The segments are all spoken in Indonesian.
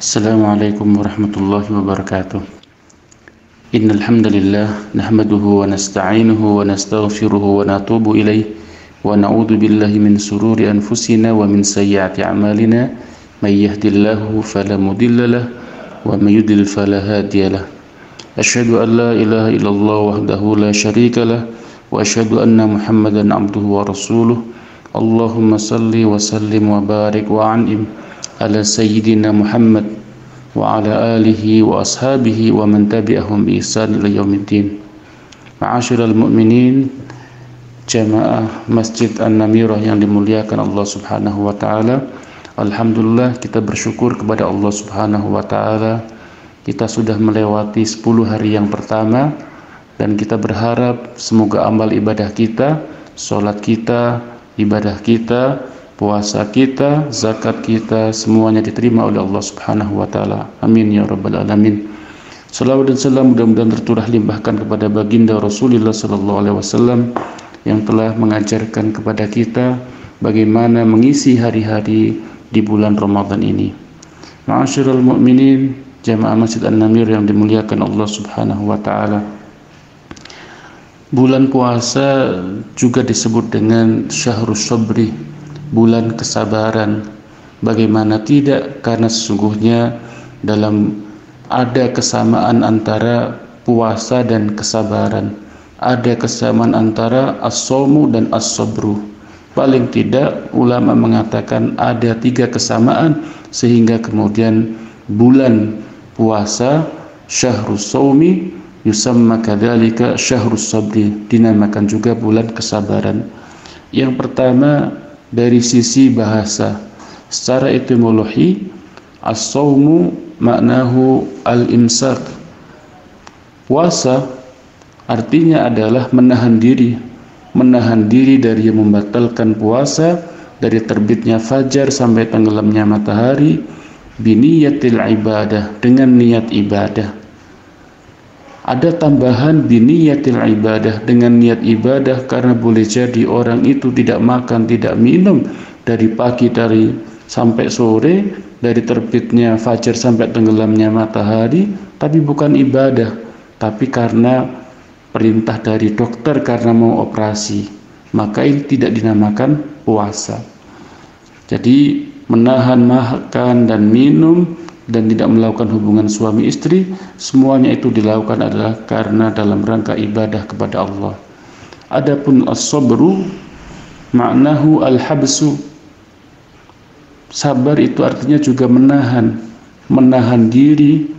Assalamualaikum warahmatullahi wabarakatuh. Innal hamdalillah nahmaduhu wa nasta'inuhu wa nastaghfiruhu wa natubu ilayh wa na'udzu billahi min sururi anfusina wa min sayyiati a'malina may yahdihillahu fala mudilla lahu wa may yudlil fala hadiya lahu. Asyhadu an la ilaha illallah wahdahu la syarika lahu wa asyhadu anna Muhammadan 'abduhu wa rasuluh. Allahumma salli wa sallim wa barik wa an'im ala sayyidina Muhammad wa ala alihi wa ashabihi wa man tabi'ahum bi ihsan ila yaumiddin. Ma'asyiral mu'minin, jamaah Masjid An-Namirah yang dimuliakan Allah Subhanahu wa taala. Alhamdulillah, kita bersyukur kepada Allah Subhanahu wa taala. Kita sudah melewati 10 hari yang pertama dan kita berharap semoga amal ibadah kita, salat kita, ibadah kita, puasa kita, zakat kita, semuanya diterima oleh Allah Subhanahu wa taala. Amin ya rabbal alamin. Salawat dan salam mudah-mudahan tercurah limpahkan kepada baginda Rasulullah sallallahu alaihi wasallam yang telah mengajarkan kepada kita bagaimana mengisi hari-hari di bulan Ramadan ini. Ma'asyiral mu'minin, jamaah Masjid An-Namir yang dimuliakan Allah Subhanahu wa taala. Bulan puasa juga disebut dengan Syahrus Sabri, bulan kesabaran. Bagaimana tidak, karena sesungguhnya ada kesamaan antara puasa dan kesabaran. Ada kesamaan antara as-shaumu dan as-sabru. Paling tidak ulama mengatakan ada 3 kesamaan, sehingga kemudian bulan puasa Syahrus Shaumi yusamma kadzalika Syahrus Sabri, dinamakan juga bulan kesabaran. Yang pertama, dari sisi bahasa, secara etimologi, as-shaumu maknahu al-imsak. Puasa artinya adalah menahan diri dari yang membatalkan puasa, dari terbitnya fajar sampai tenggelamnya matahari, biniyatil ibadah, dengan niat ibadah. Ada tambahan biniyatil ibadah, dengan niat ibadah, karena boleh jadi orang itu tidak makan, tidak minum dari pagi sampai sore, dari terbitnya fajar sampai tenggelamnya matahari, tapi bukan ibadah, tapi karena perintah dari dokter karena mau operasi, maka ini tidak dinamakan puasa. Jadi menahan makan dan minum dan tidak melakukan hubungan suami istri, semuanya itu dilakukan adalah karena dalam rangka ibadah kepada Allah. Adapun as-sabru maknahu al-habsu. Sabar itu artinya juga menahan diri,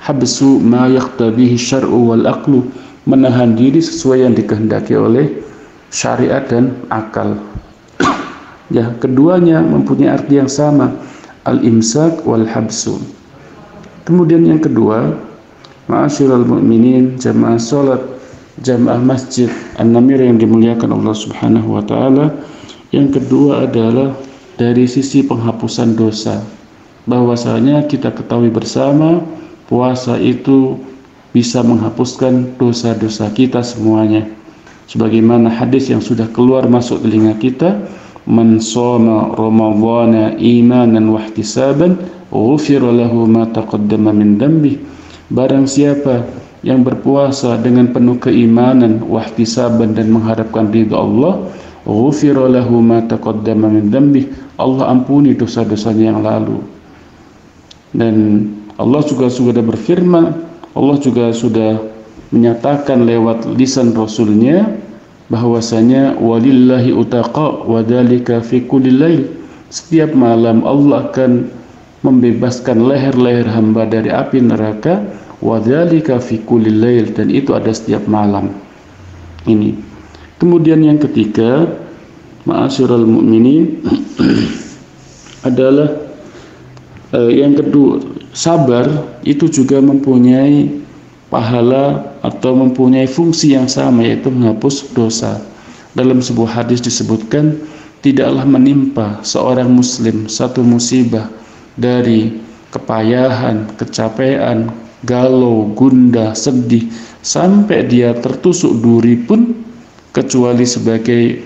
habsu ma yaqtabihi syar'u wal aqlu, menahan diri sesuai yang dikehendaki oleh syariat dan akal. Ya, keduanya mempunyai arti yang sama, al-imsak wal habsu. Kemudian yang kedua, ma'asyiral mu'minin, jamaah salat, jamaah Masjid An-Namir yang dimuliakan Allah Subhanahu wa taala, yang kedua adalah dari sisi penghapusan dosa. Bahwasanya kita ketahui bersama, puasa itu bisa menghapuskan dosa-dosa kita semuanya. Sebagaimana hadis yang sudah keluar masuk telinga kita, man shoma ramadhana imanan wa ihtisaban ghufira lahu ma taqaddama min dhanbi. Barang siapa yang berpuasa dengan penuh keimanan, wa ihtisaban, dan mengharapkan ridha Allah, ghufira lahu ma taqaddama min dhanbi, Allah ampuni dosa-dosanya yang lalu. Dan Allah juga sudah berfirman, Allah juga sudah menyatakan lewat lisan Rasulnya bahwasanya walillahi utaqa wa dzalika fi kulli lail. Setiap malam Allah akan membebaskan leher-leher hamba dari api neraka, wa dzalika fi kulli lail, dan itu ada setiap malam. Ini. Kemudian yang ketiga, ma'asyiral mu'minin, adalah yang kedua, sabar itu juga mempunyai pahala atau mempunyai fungsi yang sama, yaitu menghapus dosa. Dalam sebuah hadis disebutkan, tidaklah menimpa seorang muslim satu musibah dari kepayahan, kecapean, galau, gundah, sedih, sampai dia tertusuk duri pun, kecuali sebagai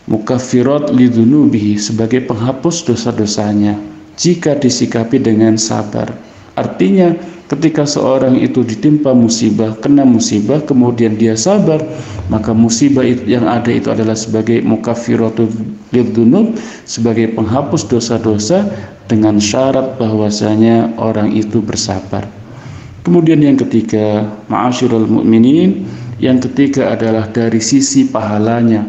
mukaffirat lidzunubihi, sebagai penghapus dosa-dosanya. jika disikapi dengan sabar. Artinya ketika seorang itu ditimpa musibah, kena musibah, kemudian dia sabar, maka musibah yang ada itu adalah sebagai mukaffiratul lidzunub, sebagai penghapus dosa-dosa, dengan syarat bahwasanya orang itu bersabar. Kemudian yang ketiga, ma'asyiral mukminin, yang ketiga adalah dari sisi pahalanya.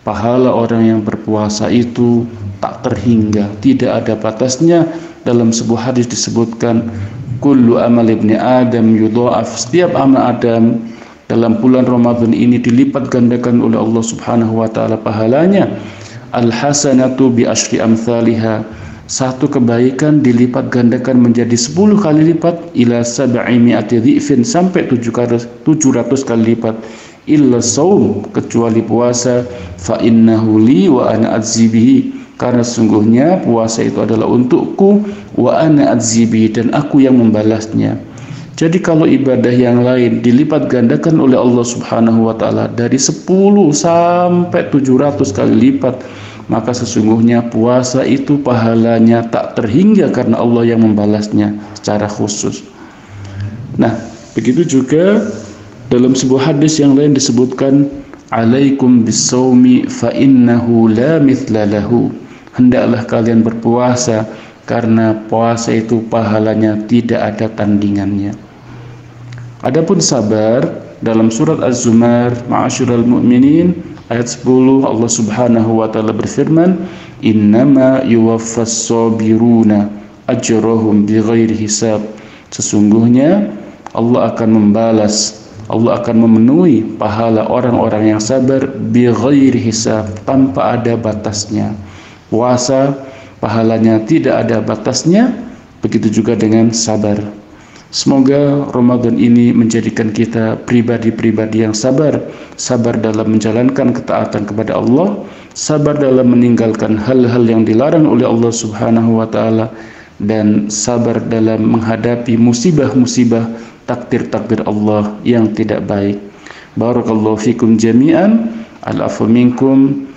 Pahala orang yang berpuasa itu tak terhingga, tidak ada batasnya. Dalam sebuah hadis disebutkan, kullu amal ibni Adam yudha'af, setiap amal Adam dalam bulan Ramadan ini dilipat gandakan oleh Allah Subhanahu wa taala pahalanya. Al hasanatu bi asyri amsalihha, satu kebaikan dilipat gandakan menjadi 10 kali lipat, ila sab'i mi'ati dhifin, sampai 700 kali lipat. Illa saum, kecuali puasa, fa innahu li wa ana ajzi bihi, karena sungguhnya puasa itu adalah untukku, wa ana ajzi bihi, dan aku yang membalasnya. Jadi kalau ibadah yang lain dilipat gandakan oleh Allah Subhanahu wa taala dari 10 sampai 700 kali lipat, maka sesungguhnya puasa itu pahalanya tak terhingga karena Allah yang membalasnya secara khusus. Nah, begitu juga dalam sebuah hadis yang lain disebutkan, alaikum bisawmi fa innahu la mithla lahu, hendaklah kalian berpuasa karena puasa itu pahalanya tidak ada tandingannya. Adapun sabar, dalam surat Az-Zumar, ma'asyiral mu'minin, ayat 10, Allah Subhanahu wa taala berfirman, innama yuwaffas sabiruna ajrahum bighairi hisab, sesungguhnya Allah akan membalas, Allah akan memenuhi pahala orang-orang yang sabar bighairi hisab, tanpa ada batasnya. Puasa pahalanya tidak ada batasnya, begitu juga dengan sabar. Semoga Ramadan ini menjadikan kita pribadi-pribadi yang sabar, sabar dalam menjalankan ketaatan kepada Allah, sabar dalam meninggalkan hal-hal yang dilarang oleh Allah Subhanahu wa taala, dan sabar dalam menghadapi musibah-musibah, takdir-takdir Allah yang tidak baik. Barakallahu fikum jami'an, al-afwu minkum,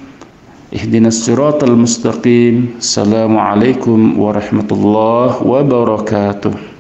ihdinas siratal mustaqim. Assalamualaikum warahmatullahi wabarakatuh.